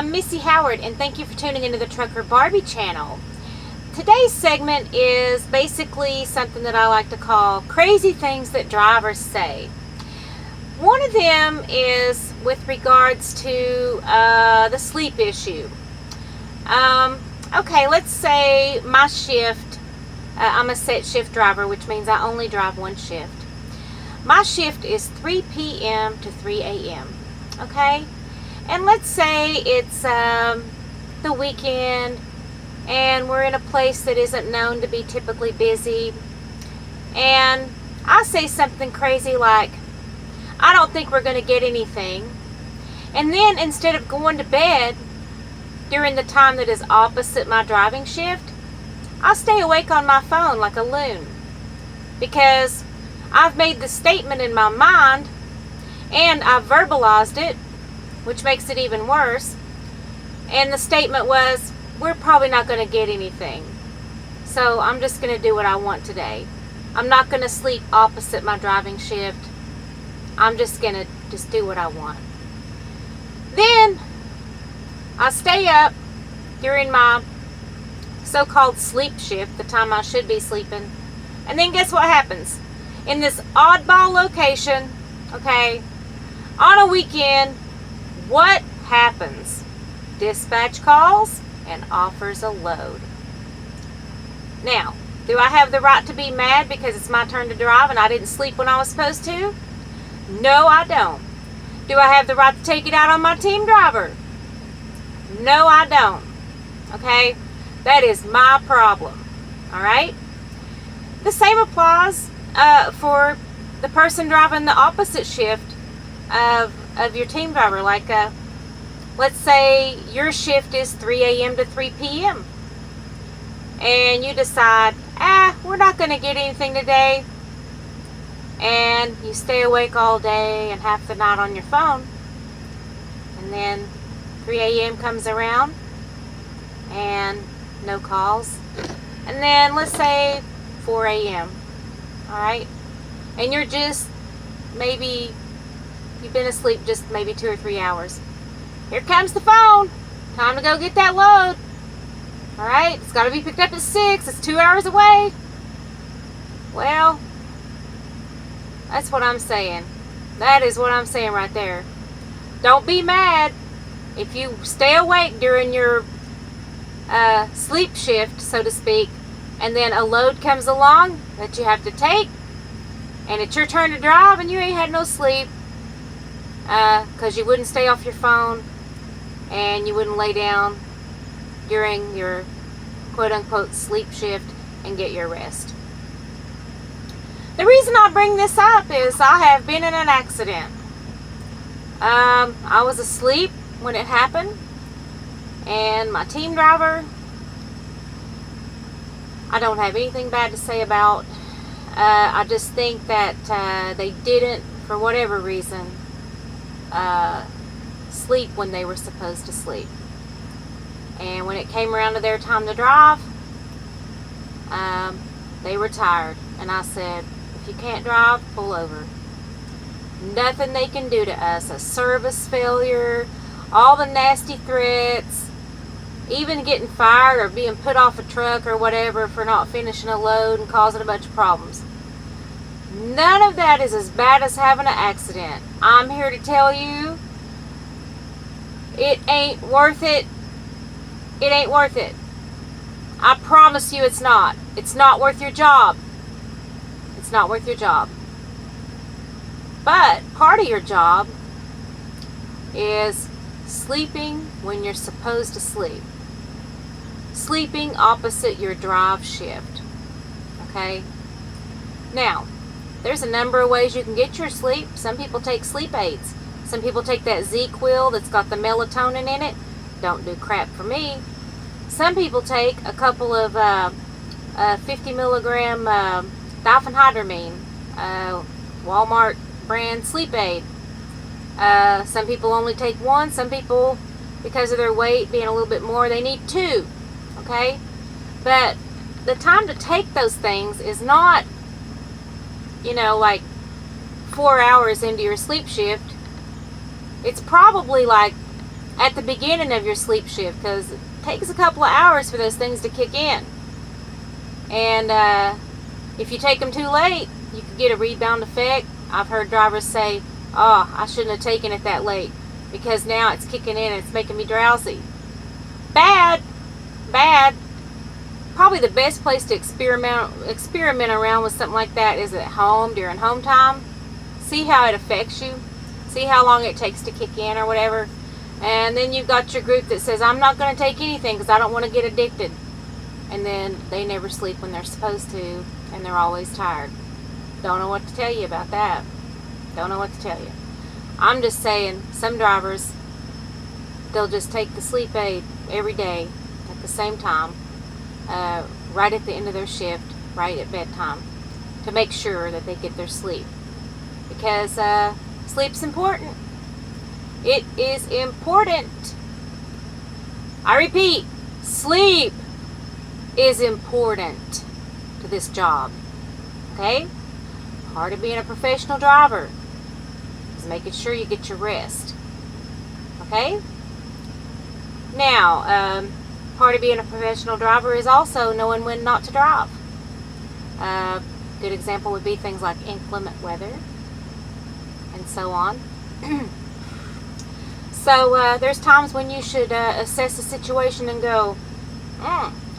I'm Missy Howard, and thank you for tuning into the Trucker Barbie channel. Today's segment is basically something that I like to call crazy things that drivers say. One of them is with regards to the sleep issue. Okay, let's say my shift, I'm a set shift driver, which means I only drive one shift. My shift is 3 p.m. to 3 a.m. Okay? And let's say it's the weekend and we're in a place that isn't known to be typically busy. And I say something crazy like, I don't think we're going to get anything. And then instead of going to bed during the time that is opposite my driving shift, I'll stay awake on my phone like a loon. Because I've made the statement in my mind and I've verbalized it, which makes it even worse. And the statement was, we're probably not going to get anything. So I'm just going to do what I want today. I'm not going to sleep opposite my driving shift. I'm just going to do what I want. Then I stay up during my so-called sleep shift, the time I should be sleeping. And then guess what happens? In this oddball location, okay, on a weekend, what happens? Dispatch calls and offers a load. Now, do I have the right to be mad because it's my turn to drive and I didn't sleep when I was supposed to? No, I don't. Do I have the right to take it out on my team driver? No, I don't. Okay? That is my problem. Alright? The same applies for the person driving the opposite shift of your team driver. Like, let's say your shift is 3 a.m. to 3 p.m. and you decide, we're not going to get anything today. And you stay awake all day and half the night on your phone. And then 3 a.m. comes around and no calls. And then let's say 4 a.m. Alright? And you're just maybe, you've been asleep just maybe 2 or 3 hours. Here comes the phone. Time to go get that load. Alright? It's got to be picked up at 6. It's 2 hours away. Well, that's what I'm saying. That is what I'm saying right there. Don't be mad if you stay awake during your sleep shift, so to speak, and then a load comes along that you have to take, and it's your turn to drive and you ain't had no sleep because you wouldn't stay off your phone and you wouldn't lay down during your quote-unquote sleep shift and get your rest. The reason I bring this up is I have been in an accident. I was asleep when it happened, and my team driver, I don't have anything bad to say about. I just think that they didn't, for whatever reason, sleep when they were supposed to sleep. And when it came around to their time to drive, they were tired. And I said, if you can't drive, pull over. Nothing they can do to us. A service failure, all the nasty threats, even getting fired or being put off a truck or whatever for not finishing a load and causing a bunch of problems. None of that is as bad as having an accident. I'm here to tell you, it ain't worth it. It ain't worth it. I promise you it's not. It's not worth your job. It's not worth your job. But part of your job is sleeping when you're supposed to sleep. Sleeping opposite your drive shift. Okay? Now, there's a number of ways you can get your sleep. Some people take sleep aids. Some people take that ZzzQuil that's got the melatonin in it. Don't do crap for me. Some people take a couple of 50 milligram diphenhydramine, Walmart brand sleep aid. Some people only take one. Some people, because of their weight being a little bit more, they need 2. Okay? But the time to take those things is not, like 4 hours into your sleep shift. It's probably like at the beginning of your sleep shift, because it takes a couple of hours for those things to kick in. And if you take them too late, you can get a rebound effect. I've heard drivers say, oh, I shouldn't have taken it that late because now it's kicking in and it's making me drowsy. Bad. Probably the best place to experiment around with something like that is at home during home time. See how it affects you. See how long it takes to kick in or whatever. And then you've got your group that says, I'm not going to take anything because I don't want to get addicted. And then they never sleep when they're supposed to, and they're always tired. Don't know what to tell you about that. Don't know what to tell you. I'm just saying, some drivers, they'll just take the sleep aid every day at the same time, right at the end of their shift, right at bedtime, to make sure that they get their sleep. Because sleep's important. It is important. I repeat, sleep is important to this job. Okay? Part of being a professional driver is making sure you get your rest. Okay? Now, part of being a professional driver is also knowing when not to drive. Good example would be things like inclement weather and so on. So there's times when you should assess the situation and go,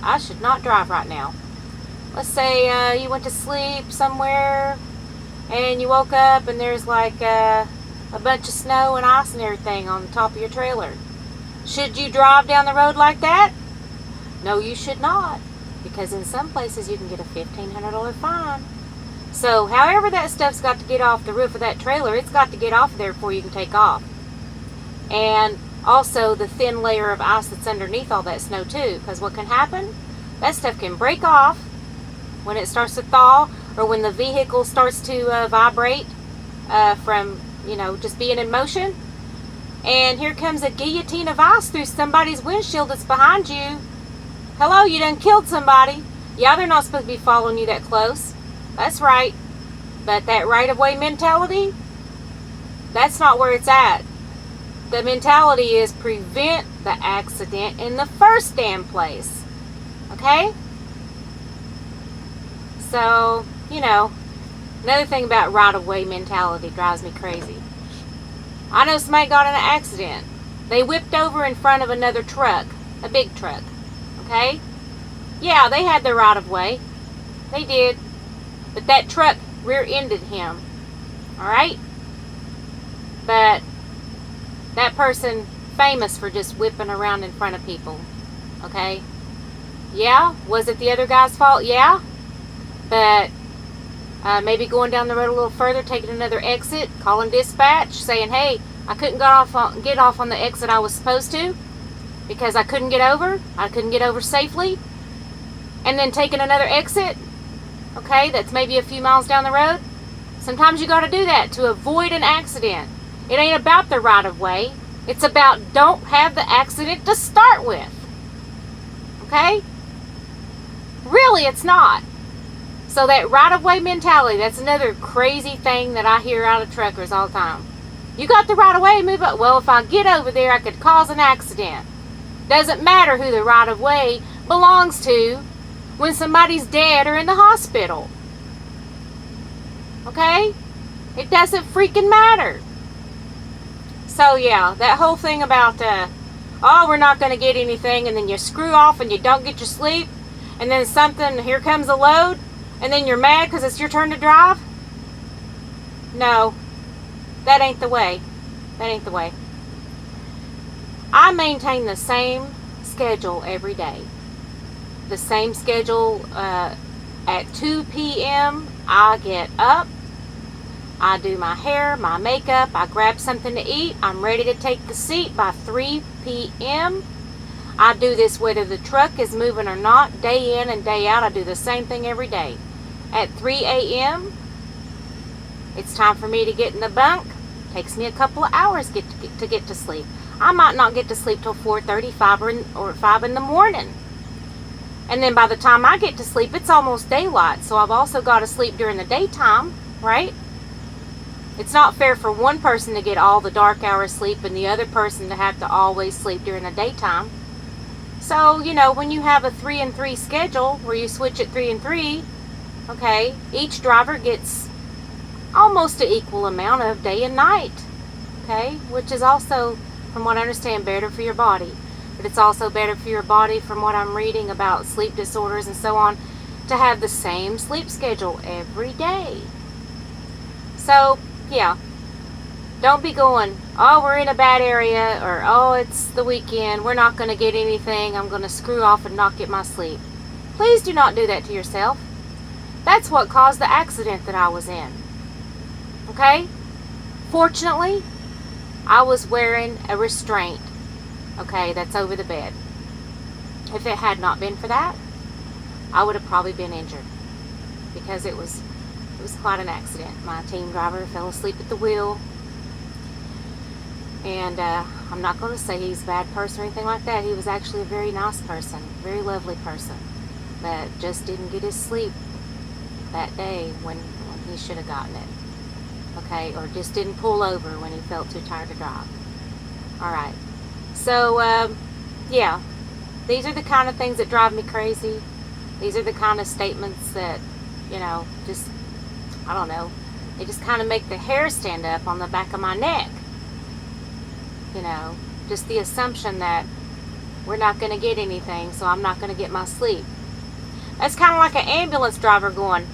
I should not drive right now. Let's say you went to sleep somewhere and you woke up and there's like a bunch of snow and ice and everything on the top of your trailer. Should you drive down the road like that? No, you should not, because in some places you can get a $1,500 fine. So however that stuff's got to get off the roof of that trailer, it's got to get off there before you can take off. And also the thin layer of ice that's underneath all that snow too, because what can happen, that stuff can break off when it starts to thaw, or when the vehicle starts to vibrate from, just being in motion. And here comes a guillotine of ice through somebody's windshield that's behind you. Hello, you done killed somebody. Yeah, they're not supposed to be following you that close. That's right. But that right-of-way mentality, that's not where it's at. The mentality is prevent the accident in the first damn place. Okay? So, another thing about right-of-way mentality drives me crazy. I know somebody got in an accident. They whipped over in front of another truck, a big truck. Okay? Yeah, they had the right-of-way. They did. But that truck rear-ended him. Alright? But that person famous for just whipping around in front of people. Okay? Yeah? Was it the other guy's fault? Yeah? But maybe going down the road a little further, taking another exit, calling dispatch, saying, hey, I couldn't get off on the exit I was supposed to because I couldn't get over. I couldn't get over safely. And then taking another exit, okay, that's maybe a few miles down the road. Sometimes you got to do that to avoid an accident. It ain't about the right of way. It's about don't have the accident to start with. Okay? Really, it's not. So that right-of-way mentality, that's another crazy thing that I hear out of truckers all the time. You got the right-of-way, move up. Well, if I get over there, I could cause an accident. Doesn't matter who the right-of-way belongs to when somebody's dead or in the hospital. Okay? It doesn't freaking matter. So, yeah, that whole thing about, we're not going to get anything, and then you screw off and you don't get your sleep, and then here comes a load, and then you're mad because it's your turn to drive? No, that ain't the way. That ain't the way. I maintain the same schedule every day. The same schedule. At 2 p.m. I get up. I do my hair, my makeup. I grab something to eat. I'm ready to take the seat by 3 p.m. I do this whether the truck is moving or not, day in and day out. I do the same thing every day. At 3 a.m., it's time for me to get in the bunk. Takes me a couple of hours to get to sleep. I might not get to sleep till 4:35 or 5 in the morning. And then by the time I get to sleep, it's almost daylight. So I've also got to sleep during the daytime, right? It's not fair for one person to get all the dark hours sleep and the other person to have to always sleep during the daytime. So, when you have a 3 and 3 schedule where you switch at 3 and 3, okay, each driver gets almost an equal amount of day and night, okay, which is also, from what I understand, better for your body. But it's also better for your body, from what I'm reading about sleep disorders and so on, to have the same sleep schedule every day. So, yeah, don't be going, oh, we're in a bad area, or oh, it's the weekend, we're not going to get anything, I'm going to screw off and not get my sleep. Please do not do that to yourself. That's what caused the accident that I was in. Okay? Fortunately, I was wearing a restraint, okay, that's over the bed. If it had not been for that, I would have probably been injured, because it was quite an accident. My team driver fell asleep at the wheel, and I'm not going to say he's a bad person or anything like that. He was actually a very nice person, very lovely person, that just didn't get his sleep that day when he should have gotten it. Okay, or just didn't pull over when he felt too tired to drive. Alright, so yeah, these are the kind of things that drive me crazy. These are the kind of statements that, just, I don't know, they just kind of make the hair stand up on the back of my neck. Just the assumption that we're not going to get anything, so I'm not going to get my sleep. That's kind of like an ambulance driver going,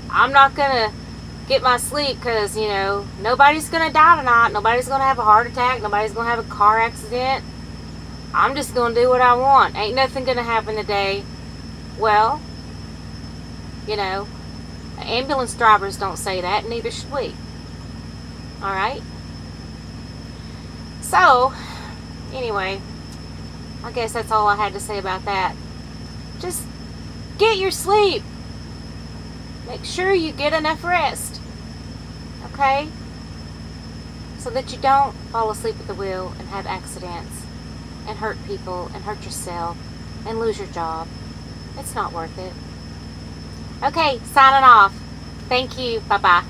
I'm not going to get my sleep because, nobody's going to die tonight. Nobody's going to have a heart attack. Nobody's going to have a car accident. I'm just going to do what I want. Ain't nothing going to happen today. Well, ambulance drivers don't say that, neither should we. Alright? So, anyway, I guess that's all I had to say about that. Just get your sleep. Make sure you get enough rest. Okay? So that you don't fall asleep at the wheel and have accidents and hurt people and hurt yourself and lose your job. It's not worth it. Okay, signing off. Thank you. Bye-bye.